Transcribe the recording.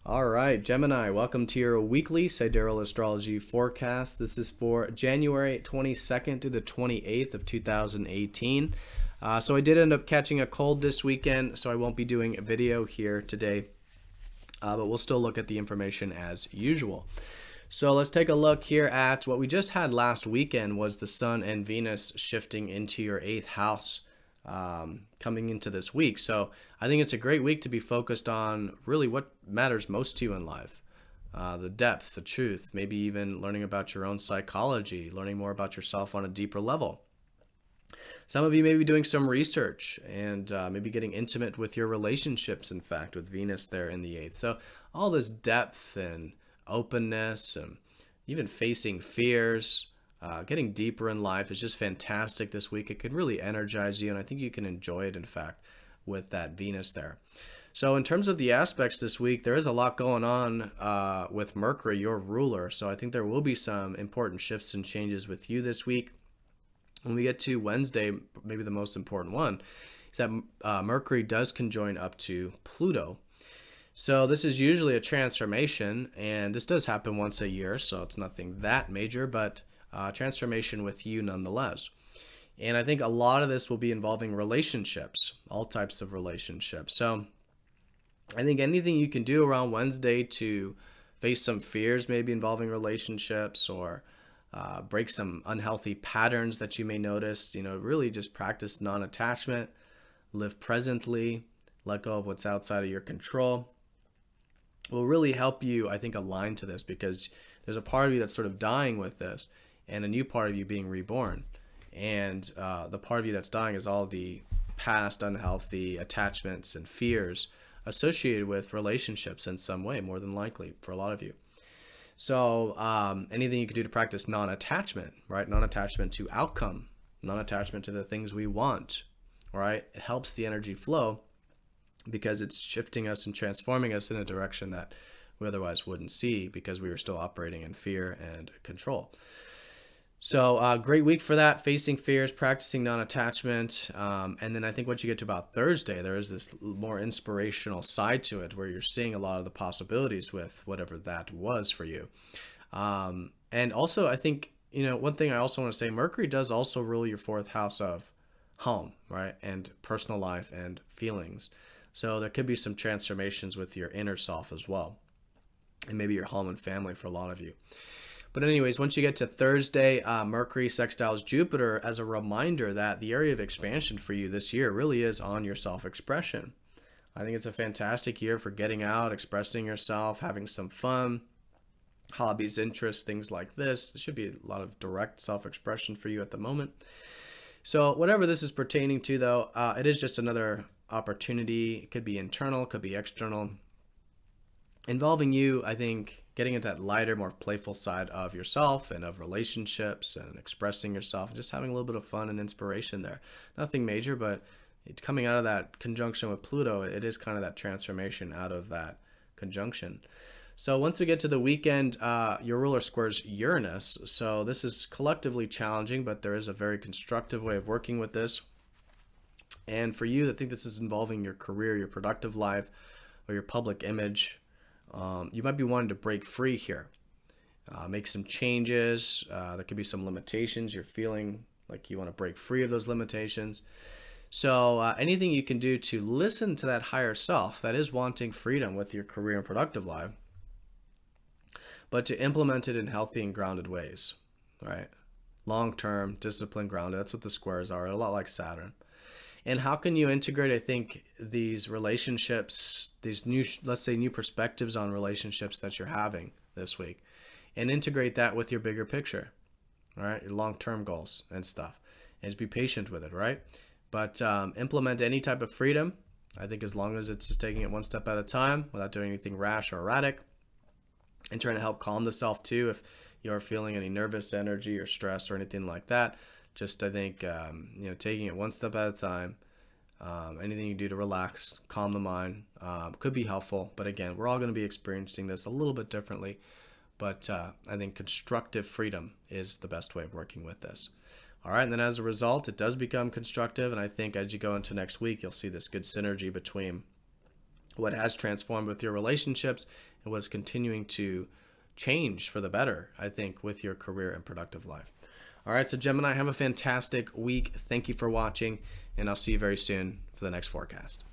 All right, Gemini, welcome to your weekly Sidereal Astrology forecast. This is for January 22nd to the 28th of 2018. So I did end up catching a cold this weekend, so I won't be doing a video here today, but we'll still look at the information as usual. So let's take a look here at what we just had last weekend was the Sun and Venus shifting into your 8th house. Coming into this week. So I think it's a great week to be focused on really what matters most to you in life. The depth, the truth, maybe even learning about your own psychology, learning more about yourself on a deeper level. Some of you may be doing some research and maybe getting intimate with your relationships, in fact, with Venus there in the 8th. So all this depth and openness and even facing fears, getting deeper in life is just fantastic this week. It can really energize you, and I think you can enjoy it, in fact, with that Venus there. So in terms of the aspects this week, there is a lot going on with Mercury, your ruler. So I think there will be some important shifts and changes with you this week. When we get to Wednesday, maybe the most important one, is that Mercury does conjoin up to Pluto. So this is usually a transformation, and this does happen once a year, so it's nothing that major, but transformation with you nonetheless. And I think a lot of this will be involving relationships, all types of relationships. So I think anything you can do around Wednesday to face some fears, maybe involving relationships, or break some unhealthy patterns that you may notice, really just practice non-attachment, live presently, let go of what's outside of your control, will really help you, I think, align to this, because there's a part of you that's sort of dying with this, and a new part of you being reborn. And the part of you that's dying is all the past unhealthy attachments and fears associated with relationships in some way, more than likely, for a lot of you. So anything you can do to practice non-attachment, right? Non-attachment to outcome, non-attachment to the things we want, right? It helps the energy flow because it's shifting us and transforming us in a direction that we otherwise wouldn't see because we were still operating in fear and control. So great week for that, facing fears, practicing non-attachment. And then I think once you get to about Thursday, there is this more inspirational side to it where you're seeing a lot of the possibilities with whatever that was for you. And also, I think, one thing I also want to say, Mercury does also rule your 4th house of home, right? And personal life and feelings. So there could be some transformations with your inner self as well. And maybe your home and family for a lot of you. But anyways, once you get to Thursday, Mercury sextiles Jupiter as a reminder that the area of expansion for you this year really is on your self-expression. I think it's a fantastic year for getting out, expressing yourself, having some fun, hobbies, interests, things like this. There should be a lot of direct self-expression for you at the moment. So whatever this is pertaining to, though, it is just another opportunity. It could be internal, it could be external. Involving you, I think, getting into that lighter, more playful side of yourself and of relationships and expressing yourself, and just having a little bit of fun and inspiration there. Nothing major, but coming out of that conjunction with Pluto, it is kind of that transformation out of that conjunction. So once we get to the weekend, your ruler squares Uranus. So this is collectively challenging, but there is a very constructive way of working with this. And for you, I think this is involving your career, your productive life, or your public image. You might be wanting to break free here, make some changes. There could be some limitations. You're feeling like you want to break free of those limitations. So anything you can do to listen to that higher self that is wanting freedom with your career and productive life, but to implement it in healthy and grounded ways, right? Long-term, disciplined, grounded. That's what the squares are, a lot like Saturn. And how can you integrate, I think, these relationships, these new, let's say, new perspectives on relationships that you're having this week, and integrate that with your bigger picture, right? Your long-term goals and stuff. And just be patient with it, right? But implement any type of freedom, I think, as long as it's just taking it one step at a time without doing anything rash or erratic, and trying to help calm the self too if you're feeling any nervous energy or stress or anything like that. Just, I think, taking it one step at a time. Anything you do to relax, calm the mind, could be helpful. But again, we're all going to be experiencing this a little bit differently. But I think constructive freedom is the best way of working with this. All right, and then as a result, it does become constructive. And I think as you go into next week, you'll see this good synergy between what has transformed with your relationships, and what is continuing to change for the better, I think, with your career and productive life. All right, so Gemini, have a fantastic week. Thank you for watching, and I'll see you very soon for the next forecast.